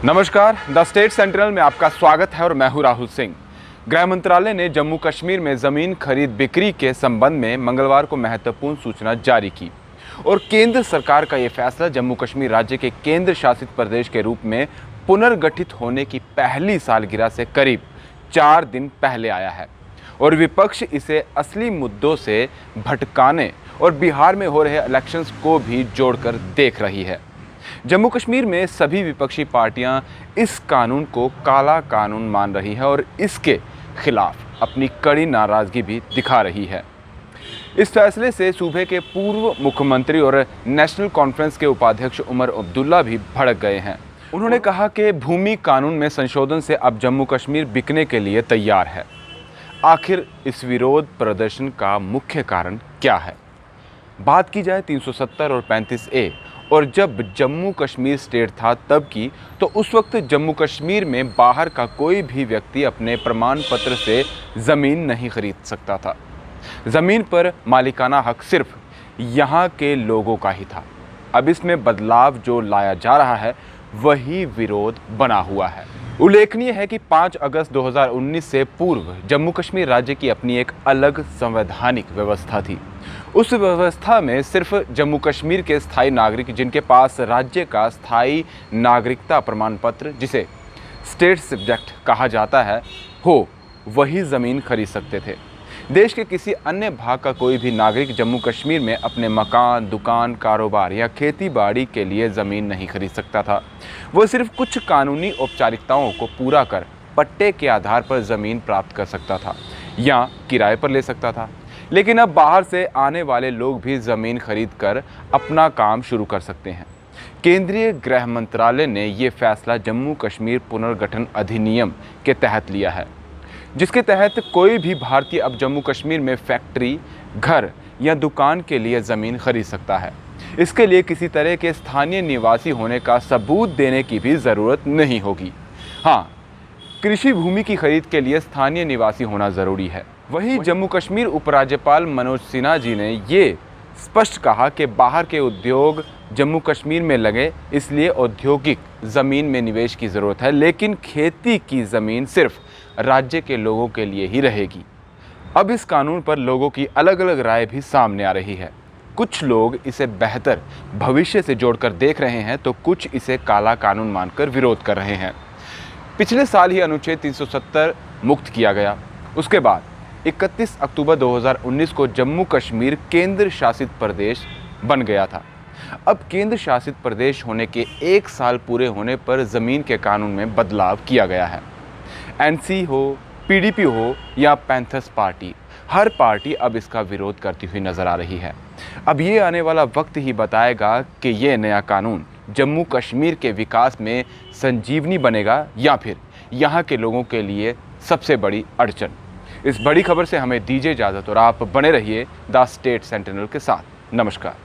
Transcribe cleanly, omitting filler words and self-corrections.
नमस्कार, the state sentinel में आपका स्वागत है और मैं हूं राहुल सिंह। गृह मंत्रालय ने जम्मू कश्मीर में ज़मीन खरीद बिक्री के संबंध में मंगलवार को महत्वपूर्ण सूचना जारी की और केंद्र सरकार का यह फैसला जम्मू कश्मीर राज्य के केंद्र शासित प्रदेश के रूप में पुनर्गठित होने की पहली सालगिरह से करीब 4 दिन पहले आया है और विपक्ष इसे असली मुद्दों से भटकाने और बिहार में हो रहे इलेक्शंस को भी जोड़कर देख रही है। जम्मू कश्मीर में सभी विपक्षी पार्टियां इस कानून को काला कानून मान रही है और इसके खिलाफ अपनी कड़ी नाराजगी भी दिखा रही है। इस फैसले से सूबे के पूर्व मुख्यमंत्री और नेशनल कॉन्फ्रेंस के उपाध्यक्ष उमर अब्दुल्ला भी भड़क गए हैं। उन्होंने कहा कि भूमि कानून में संशोधन से अब जम्मू कश्मीर बिकने के लिए तैयार है। आखिर इस विरोध प्रदर्शन का मुख्य कारण क्या है? बात की जाए 370 और 35A और जब जम्मू कश्मीर स्टेट था तब की, तो उस वक्त जम्मू कश्मीर में बाहर का कोई भी व्यक्ति अपने प्रमाण पत्र से ज़मीन नहीं खरीद सकता था। ज़मीन पर मालिकाना हक सिर्फ यहाँ के लोगों का ही था। अब इसमें बदलाव जो लाया जा रहा है वही विरोध बना हुआ है। उल्लेखनीय है कि 5 अगस्त 2019 से पूर्व जम्मू कश्मीर राज्य की अपनी एक अलग संवैधानिक व्यवस्था थी। उस व्यवस्था में सिर्फ जम्मू कश्मीर के स्थायी नागरिक जिनके पास राज्य का स्थायी नागरिकता प्रमाण पत्र, जिसे स्टेट सब्जेक्ट कहा जाता है, हो वही ज़मीन खरीद सकते थे। देश के किसी अन्य भाग का कोई भी नागरिक जम्मू कश्मीर में अपने मकान, दुकान, कारोबार या खेती बाड़ी के लिए ज़मीन नहीं खरीद सकता था। वो सिर्फ कुछ कानूनी औपचारिकताओं को पूरा कर पट्टे के आधार पर ज़मीन प्राप्त कर सकता था या किराए पर ले सकता था। लेकिन अब बाहर से आने वाले लोग भी ज़मीन खरीद कर अपना काम शुरू कर सकते हैं। केंद्रीय गृह मंत्रालय ने ये फैसला जम्मू कश्मीर पुनर्गठन अधिनियम के तहत लिया है, जिसके तहत कोई भी भारतीय अब जम्मू कश्मीर में फैक्ट्री, घर या दुकान के लिए ज़मीन खरीद सकता है। इसके लिए किसी तरह के स्थानीय निवासी होने का सबूत देने की भी ज़रूरत नहीं होगी। हाँ, कृषि भूमि की खरीद के लिए स्थानीय निवासी होना ज़रूरी है। वहीं जम्मू कश्मीर उपराज्यपाल मनोज सिन्हा जी ने ये स्पष्ट कहा कि बाहर के उद्योग जम्मू कश्मीर में लगे, इसलिए औद्योगिक ज़मीन में निवेश की ज़रूरत है, लेकिन खेती की ज़मीन सिर्फ राज्य के लोगों के लिए ही रहेगी। अब इस कानून पर लोगों की अलग अलग राय भी सामने आ रही है। कुछ लोग इसे बेहतर भविष्य से जोड़कर देख रहे हैं, तो कुछ इसे काला कानून मानकर विरोध कर रहे हैं। पिछले साल ही अनुच्छेद 370 मुक्त किया गया। उसके बाद 31 अक्टूबर 2019 को जम्मू कश्मीर केंद्र शासित प्रदेश बन गया था। अब केंद्र शासित प्रदेश होने के 1 साल पूरे होने पर ज़मीन के कानून में बदलाव किया गया है। NC हो, PDP हो या पैंथर्स पार्टी, हर पार्टी अब इसका विरोध करती हुई नज़र आ रही है। अब ये आने वाला वक्त ही बताएगा कि ये नया कानून जम्मू कश्मीर के विकास में संजीवनी बनेगा या फिर यहाँ के लोगों के लिए सबसे बड़ी अड़चन। इस बड़ी खबर से हमें दीजिए इजाज़त और आप बने रहिए द स्टेट सेंटिनल के साथ। नमस्कार।